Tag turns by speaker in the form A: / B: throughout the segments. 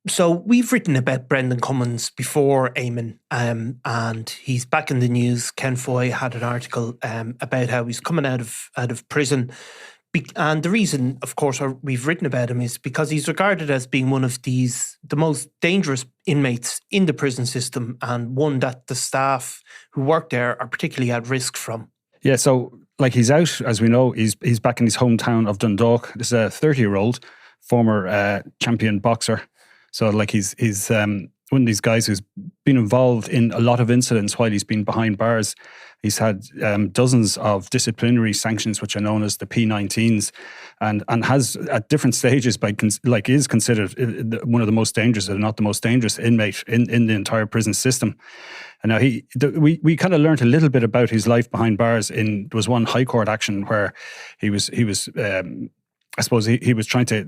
A: So we've written about Brendan Cummins before, Eamon, and he's back in the news. Ken Foy had an article about how he's coming out of prison. And the reason, of course, we've written about him is because he's regarded as being one of the most dangerous inmates in the prison system, and one that the staff who work there are particularly at risk from.
B: Yeah, so like he's out, as we know, he's back in his hometown of Dundalk. This is a 30-year-old former champion boxer. So like he's one of these guys who's been involved in a lot of incidents while he's been behind bars. He's had dozens of disciplinary sanctions, which are known as the P19s, and has at different stages is considered one of the most dangerous, if not the most dangerous inmate in the entire prison system. And now we kind of learned a little bit about his life behind bars. There was one High Court action where he was I suppose he was trying to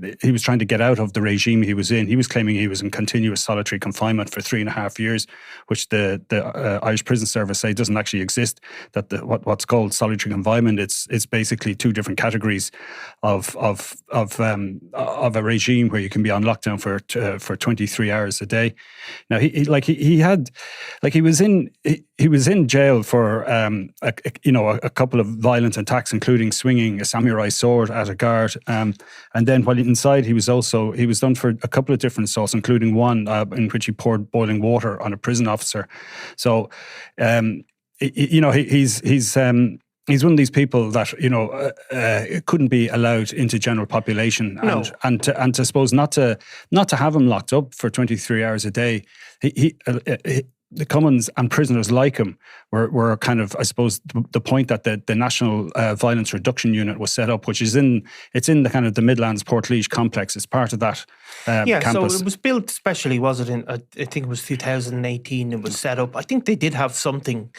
B: get out of the regime he was in. He was claiming he was in continuous solitary confinement for 3.5 years, which the Irish Prison Service say doesn't actually exist. That what's called solitary confinement, it's basically two different categories of a regime where you can be on lockdown for 23 hours a day. Now he was in jail for a couple of violent attacks, including swinging a samurai sword at a guard. And then while inside, he was done for a couple of different assaults, including one in which he poured boiling water on a prison officer. So, he's one of these people that couldn't be allowed into general population, and to suppose not to have him locked up for 23 hours a day. The Cummins and prisoners like him were kind of, I suppose, the point that the National Violence Reduction Unit was set up, which is in the kind of the Midlands Portlaoise complex. It's part of that campus.
A: So it was built specially, was it? I think it was 2018. It was set up. I think they did have something,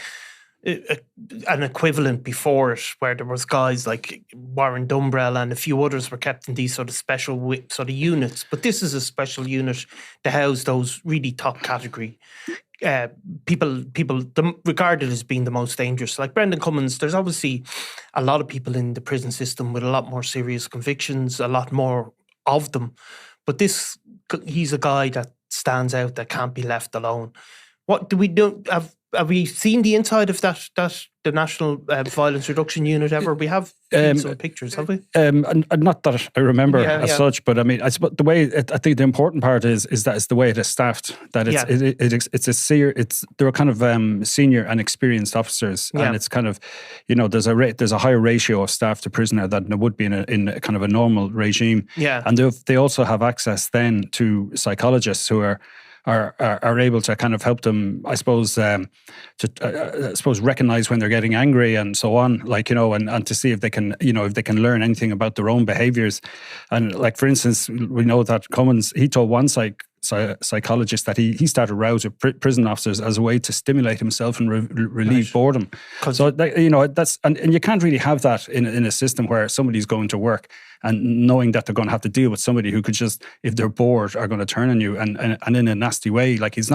A: an equivalent before it, where there was guys like Warren Dumbrell and a few others were kept in these sort of special sort of units. But this is a special unit to house those really top category people regarded as being the most dangerous. Like Brendan Cummins, there's obviously a lot of people in the prison system with a lot more serious convictions, a lot more of them. But he's a guy that stands out, that can't be left alone. What do we do? Have we seen the inside of the National Violence Reduction Unit ever? We have seen some pictures, have we?
B: Not that I remember such, but I mean, I suppose the way I think the important part is that it's the way it is staffed. That there are kind of senior and experienced officers, and it's kind of there's a higher ratio of staff to prisoner than there would be in a kind of a normal regime.
A: Yeah,
B: and they also have access then to psychologists who are able to kind of help them, I suppose, recognize when they're getting angry and so on, and to see if they can learn anything about their own behaviors. And like, for instance, we know that Cummins, he told one psychologist that he started rows of prison officers as a way to stimulate himself and relieve boredom. So that's and you can't really have that in a system where somebody's going to work and knowing that they're going to have to deal with somebody who could just, if they're bored, are going to turn on you and in a nasty way. Like it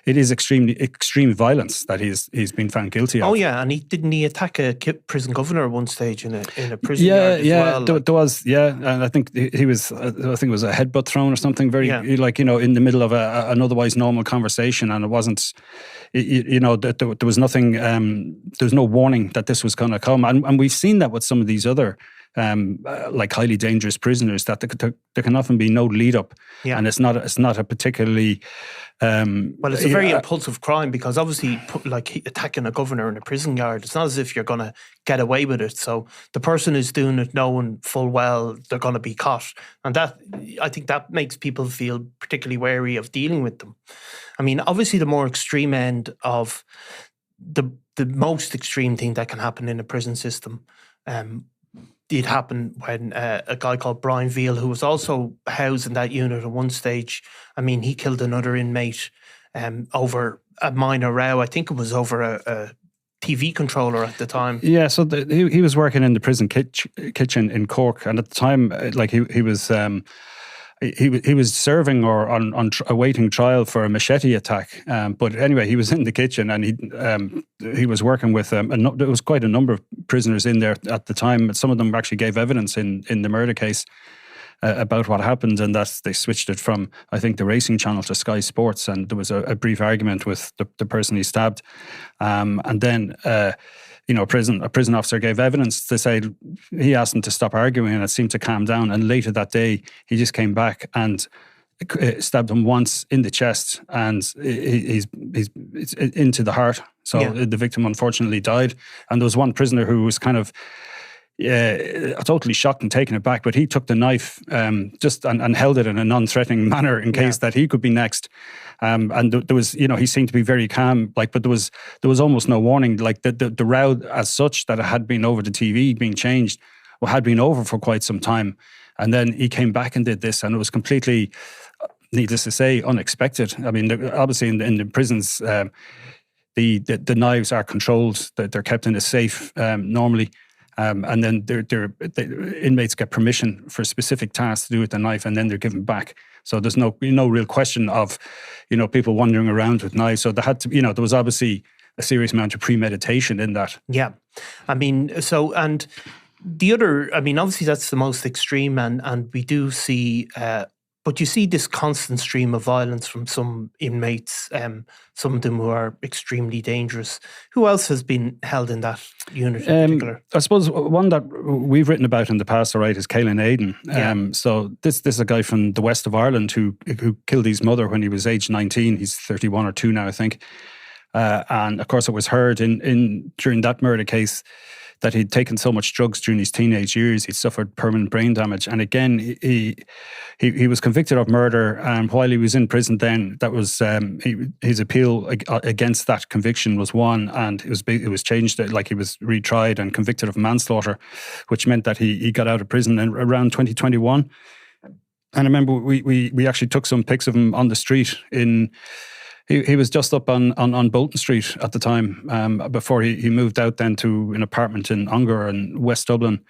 B: is extreme violence that he's been found guilty of.
A: Oh yeah, and didn't he attack a prison governor at one stage in a prison yard as well?
B: There was, and I think it was a headbutt thrown or something in the middle of an otherwise normal conversation, and it wasn't, there was nothing, there was no warning that this was going to come, and we've seen that with some of these other like highly dangerous prisoners, that there can often be no lead up, and it's not a particularly
A: it's a very impulsive crime, because obviously, like attacking a governor in a prison yard, it's not as if you're going to get away with it. So the person who's doing it knowing full well they're going to be caught, and I think that makes people feel particularly wary of dealing with them. I mean, obviously, the more extreme end of the most extreme thing that can happen in a prison system. It happened when a guy called Brian Veal, who was also housed in that unit at one stage, I mean, he killed another inmate over a minor row. I think it was over a TV controller at the time. Yeah,
B: so he was working in the prison kitchen in Cork, and at the time, like he was serving or on awaiting trial for a machete attack. But anyway, he was in the kitchen, and he was working with there was quite a number of prisoners in there at the time. Some of them actually gave evidence in the murder case. about what happened, and that they switched it from, I think, the racing channel to Sky Sports, and there was a brief argument with the person he stabbed, and then a prison officer gave evidence to say, he asked him to stop arguing, and it seemed to calm down. And later that day, he just came back and stabbed him once in the chest, and he's into the heart. So the victim unfortunately died. And there was one prisoner who was kind of totally shocked and taken aback, but he took the knife and held it in a non-threatening manner in case that he could be next. And there was, he seemed to be very calm, but there was almost no warning. Like the row as such that it had been over the TV being changed, had been over for quite some time. And then he came back and did this, and it was completely, needless to say, unexpected. I mean, obviously in the prisons, the knives are controlled; they're kept in a safe normally, and then the inmates get permission for specific tasks to do with the knife, and then they're given back. So there's no real question of people wandering around with knives. So there had to there was obviously a serious amount of premeditation in that.
A: Yeah, I mean, and the other, I mean, obviously that's the most extreme, and we do see, but you see this constant stream of violence from some inmates, some of them who are extremely dangerous. Who else has been held in that unit in particular?
B: I suppose one that we've written about in the past, all right, is Kailin Aiden. So this is a guy from the west of Ireland who killed his mother when he was age 19. He's 31 or 2 now, I think. And of course, it was heard during that murder case that he'd taken so much drugs during his teenage years, he'd suffered permanent brain damage. And again, he was convicted of murder, and while he was in prison then, that was his appeal against that conviction was won, and it was changed, like he was retried and convicted of manslaughter, which meant that he got out of prison in around 2021. And I remember we actually took some pics of him on the street in... He was just up on Bolton Street at the time, before he moved out then to an apartment in Ongar in West Dublin.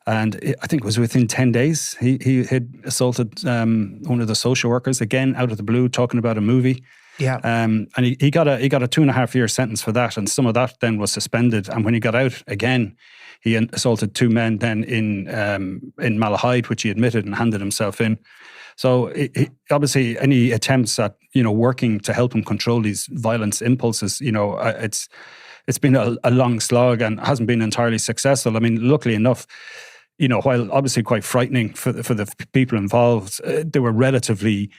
B: And I think it was within 10 days, he had assaulted one of the social workers, again, out of the blue, talking about a movie.
A: Yeah.
B: And he got a 2.5-year sentence for that, and some of that then was suspended. And when he got out again, he assaulted 2 men then in Malahide, which he admitted and handed himself in. So obviously, any attempts at working to help him control these violence impulses, it's been a long slog and hasn't been entirely successful. I mean, luckily enough, while obviously quite frightening for the people involved, they were relatively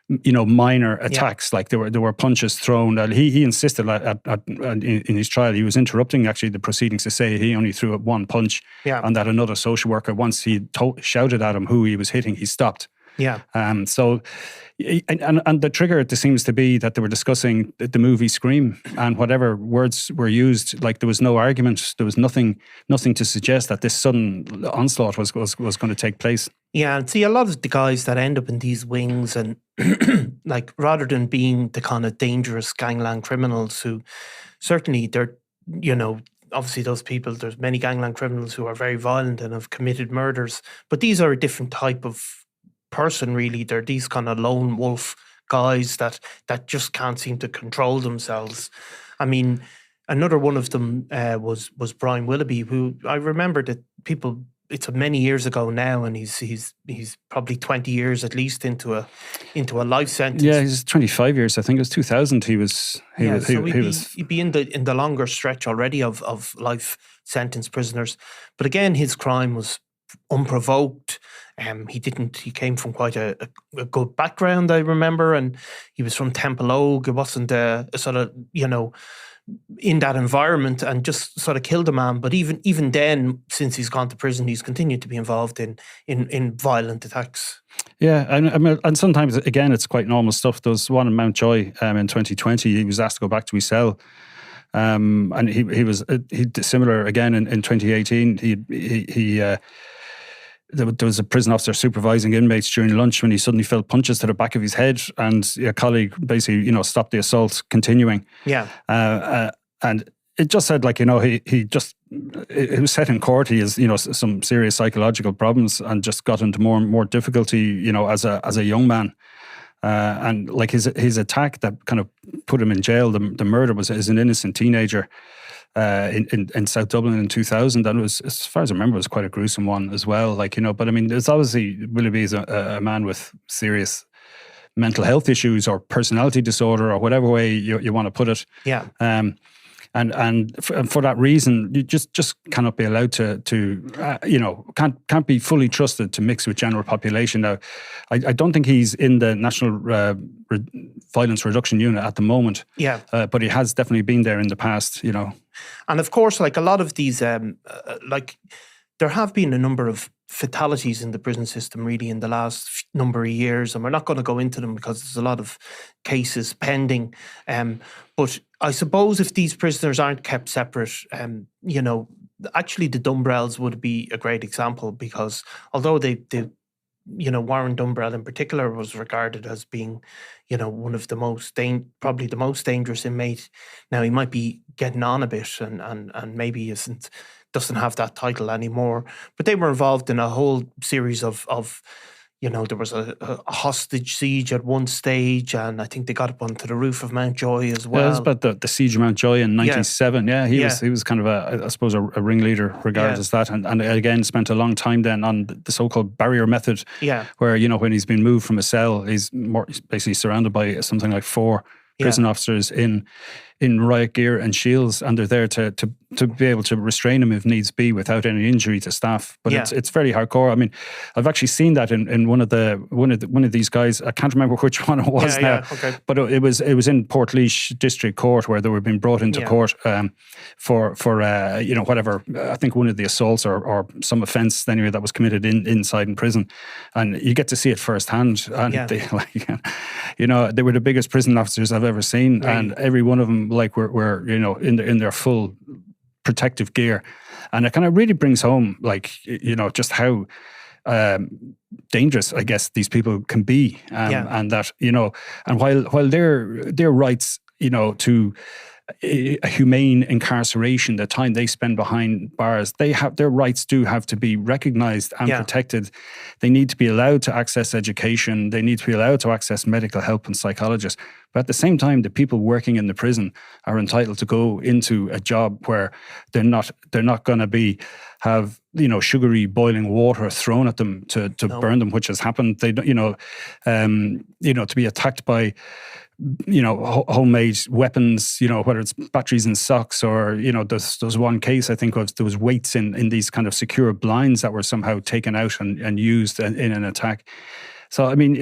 B: minor attacks. Like there were punches thrown. He insisted in his trial, he was interrupting actually the proceedings to say he only threw one punch, and that another social worker, once he shouted at him who he was hitting, he stopped.
A: Yeah.
B: So, and the trigger, it seems to be that they were discussing the movie Scream, and whatever words were used, like there was no argument, there was nothing to suggest that this sudden onslaught was going to take place.
A: Yeah, and see, a lot of the guys that end up in these wings, and like rather than being the kind of dangerous gangland criminals who certainly they're, obviously those people, there's many gangland criminals who are very violent and have committed murders, but these are a different type of person, really. They're these kind of lone wolf guys that just can't seem to control themselves. I mean, another one of them was Brian Willoughby, who I remember that people, it's many years ago now, and he's probably 20 years at least into a life sentence.
B: Yeah, he's 25 years. I think it was 2000. He'd
A: be in the longer stretch already of life sentence prisoners. But again, his crime was unprovoked. He came from quite a good background, I remember, and he was from Temple Oak. It wasn't a sort of, in that environment, and just sort of killed a man. But even then, since he's gone to prison, he's continued to be involved in violent attacks. Yeah,
B: and sometimes, again, it's quite normal stuff. There was one in Mountjoy in 2020. He was asked to go back to his cell. And he did similar again in 2018. There was a prison officer supervising inmates during lunch when he suddenly felt punches to the back of his head, and a colleague basically, stopped the assault continuing.
A: Yeah.
B: And it just said, like, it was set in court. He has, some serious psychological problems, and just got into more and more difficulty, as a young man. And like his attack that kind of put him in jail, the murder was as an innocent teenager. in South Dublin in 2000, and it was, as far as I remember, it was quite a gruesome one as well. Like, you know, but I mean, there's obviously Willoughby is a man with serious mental health issues or personality disorder or whatever way you want to put it.
A: Yeah.
B: And for that reason, you just cannot be allowed to you know, can't be fully trusted to mix with general population. Now, I don't think he's in the National Violence Reduction Unit at the moment.
A: Yeah.
B: But he has definitely been there in the past, you know.
A: And of course, like a lot of these, like there have been a number of fatalities in the prison system really in the last number of years, and we're not going to go into them because there's a lot of cases pending. But I suppose if these prisoners aren't kept separate, you know, actually the Dumbrells would be a great example, because although they you know, Warren Dumbrell in particular was regarded as being, you know, one of the most probably the most dangerous inmate. Now he might be getting on a bit and maybe doesn't have that title anymore, but they were involved in a whole series of you know, there was a hostage siege at one stage, and I think they got up onto the roof of Mountjoy as well.
B: Yeah, it was about the siege of Mountjoy in 97. Yeah, he was kind of I suppose a ringleader regarded as that, and again spent a long time then on the so-called barrier method. Yeah, where, you know, when he's been moved from a cell, he's basically surrounded by something like 4 prison officers in riot gear and shields, and they're there to be able to restrain him if needs be without any injury to staff. But it's very hardcore. I mean, I've actually seen that in one of these guys. I can't remember which one it was now. Okay. But it was in Portlaoise District Court, where they were being brought into court for you know, whatever, I think one of the assaults or some offence anyway that was committed inside in prison, and you get to see it firsthand. And they, like, you know, they were the biggest prison officers I've ever seen, and every one of them were you know, in their full protective gear, and it kind of really brings home, like, you know, just how dangerous, I guess, these people can be, and that, you know, and while their rights, you know, to a humane incarceration, the time they spend behind bars, their rights do have to be recognised and protected. They need to be allowed to access education. They need to be allowed to access medical help and psychologists. But at the same time, the people working in the prison are entitled to go into a job where they're not going to have, you know, sugary boiling water thrown at them to burn them, which has happened. They, you know, to be attacked by, you know, homemade weapons, you know, whether it's batteries and socks, or, you know, there's one case I think of, there was weights in these kind of secure blinds that were somehow taken out and used in an attack. So, I mean,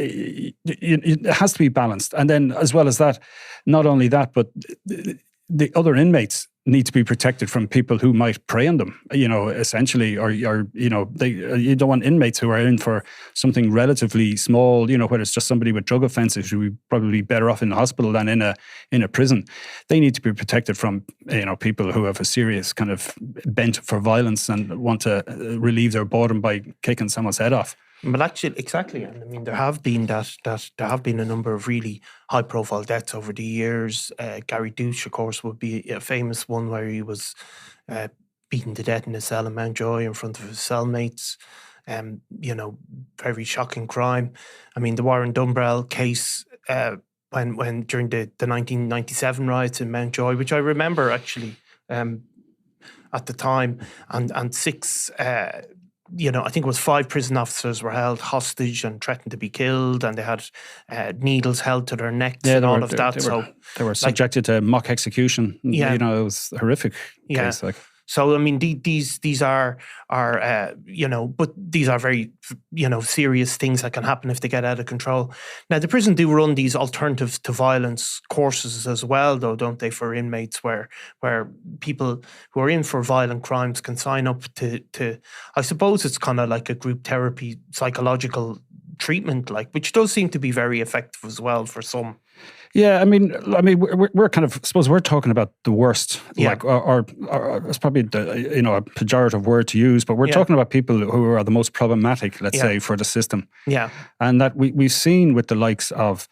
B: it has to be balanced. And then, as well as that, not only that, but the other inmates need to be protected from people who might prey on them, you know, essentially, or you know, you don't want inmates who are in for something relatively small, you know, whether it's just somebody with drug offences who would probably be better off in the hospital than in a prison. They need to be protected from, you know, people who have a serious kind of bent for violence and want to relieve their boredom by kicking someone's head off.
A: But actually, exactly, and I mean, there have been a number of really high-profile deaths over the years. Gary Douche, of course, would be a famous one, where he was beaten to death in a cell in Mountjoy in front of his cellmates. You know, very shocking crime. I mean, the Warren Dumbrell case, when during the 1997 riots in Mountjoy, which I remember actually at the time, and 6. You know, I think it was 5 prison officers were held hostage and threatened to be killed, and they had needles held to their necks and all of that.
B: They were subjected to mock execution. Yeah. You know, it was a horrific case. Like.
A: So, I mean, these are you know, but these are very, you know, serious things that can happen if they get out of control. Now, the prison do run these alternative to violence courses as well, though, don't they, for inmates, where people who are in for violent crimes can sign up to I suppose it's kind of like a group therapy, psychological treatment, like, which does seem to be very effective as well for some.
B: Yeah, I mean, we're kind of, I suppose we're talking about the worst, like, or it's probably you know, a pejorative word to use, but we're talking about people who are the most problematic, let's say, for the system. Yeah, and that we've seen with the likes of,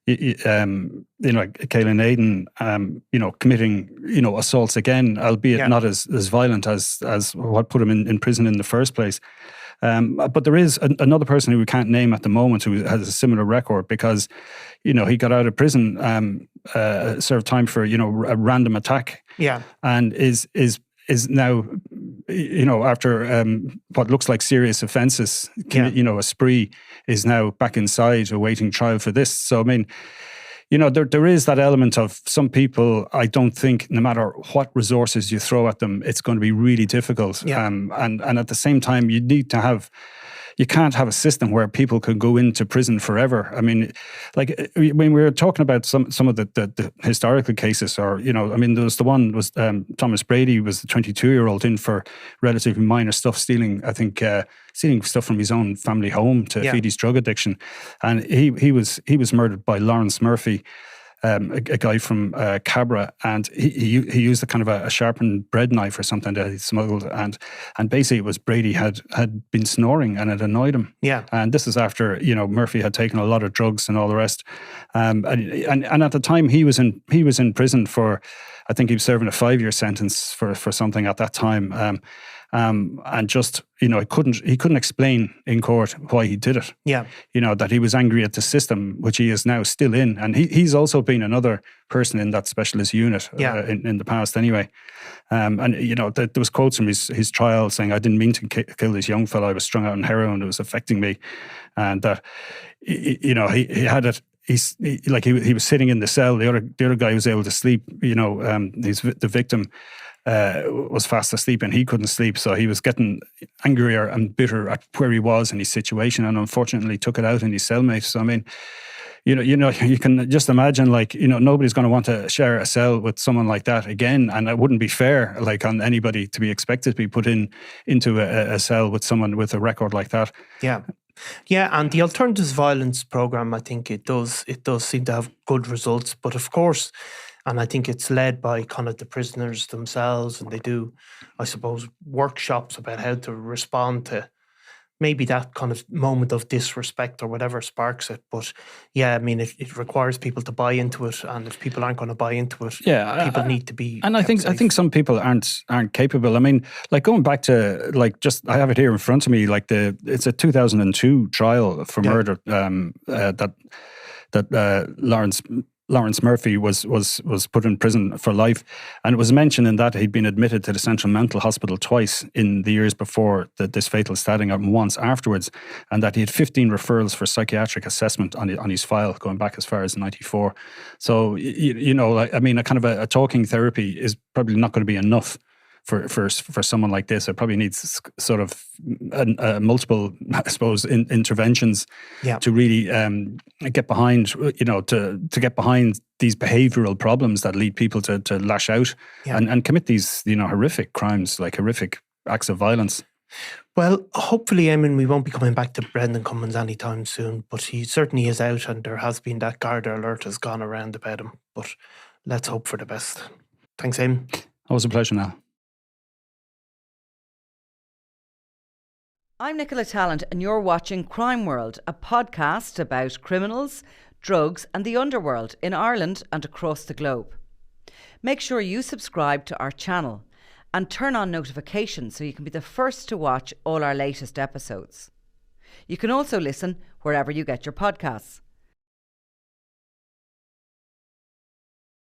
B: you know, Kailin Aiden, you know, committing, you know, assaults again, albeit not as violent as what put him in prison in the first place. But there is another person who we can't name at the moment who has a similar record because, he got out of prison, served time for, a random attack.
A: Yeah.
B: And is now, after what looks like serious offences, a spree, is now back inside awaiting trial for this. So, I mean, there is that element of some people, I don't think, no matter what resources you throw at them, it's going to be really difficult.
A: Yeah.
B: And at the same time, you can't have a system where people can go into prison forever. I mean, like when we were talking about some of the historical cases, or, there was the one was Thomas Brady was the 22-year-old in for relatively minor stuff, stealing stuff from his own family home to feed his drug addiction. And he was murdered by Lawrence Murphy, a guy from Cabra, and he used a kind of a sharpened bread knife or something that he smuggled, and basically it was Brady had been snoring and it annoyed him.
A: Yeah.
B: And this is after Murphy had taken a lot of drugs and all the rest, and at the time he was in prison for, I think he was serving a 5-year sentence for something at that time. And just, he couldn't explain in court why he did it.
A: Yeah.
B: That he was angry at the system, which he is now still in. And he's also been another person in that specialist unit in the past anyway. And, there was quotes from his trial saying, "I didn't mean to kill this young fellow. I was strung out on heroin. It was affecting me." And that, he had it. He was sitting in the cell. The other guy was able to sleep. The victim was fast asleep and he couldn't sleep, so he was getting angrier and bitter at where he was in his situation, and unfortunately took it out in his cellmate. So I mean, you can just imagine, nobody's going to want to share a cell with someone like that again, and it wouldn't be fair, on anybody to be expected to be put into a cell with someone with a record like that.
A: Yeah. Yeah, and the alternatives violence program, I think it does seem to have good results, but of course. And I think it's led by kind of the prisoners themselves, and they do, I suppose, workshops about how to respond to maybe that kind of moment of disrespect or whatever sparks it. But yeah, I mean, it requires people to buy into it, and if people aren't going to buy into it, people need to be. And I
B: think some people aren't capable. I mean, going back to I have it here in front of me. It's a 2002 trial for murder that Lawrence Murphy was put in prison for life, and it was mentioned in that he'd been admitted to the Central Mental Hospital twice in the years before this fatal stabbing, and once afterwards, and that he had 15 referrals for psychiatric assessment on his file going back as far as '94. So a kind of a talking therapy is probably not going to be enough for someone like this. It probably needs sort of multiple, I suppose, interventions to really get behind, to get behind these behavioural problems that lead people to lash out and commit these, horrific crimes, horrific acts of violence.
A: Well, hopefully, Eamon, we won't be coming back to Brendan Cummins anytime soon, but he certainly is out, and there has been that Garda alert has gone around about him. But let's hope for the best. Thanks, Eamon.
B: Always a pleasure, Niall.
C: I'm Nicola Tallant, and you're watching Crime World, a podcast about criminals, drugs and the underworld in Ireland and across the globe. Make sure you subscribe to our channel and turn on notifications so you can be the first to watch all our latest episodes. You can also listen wherever you get your podcasts.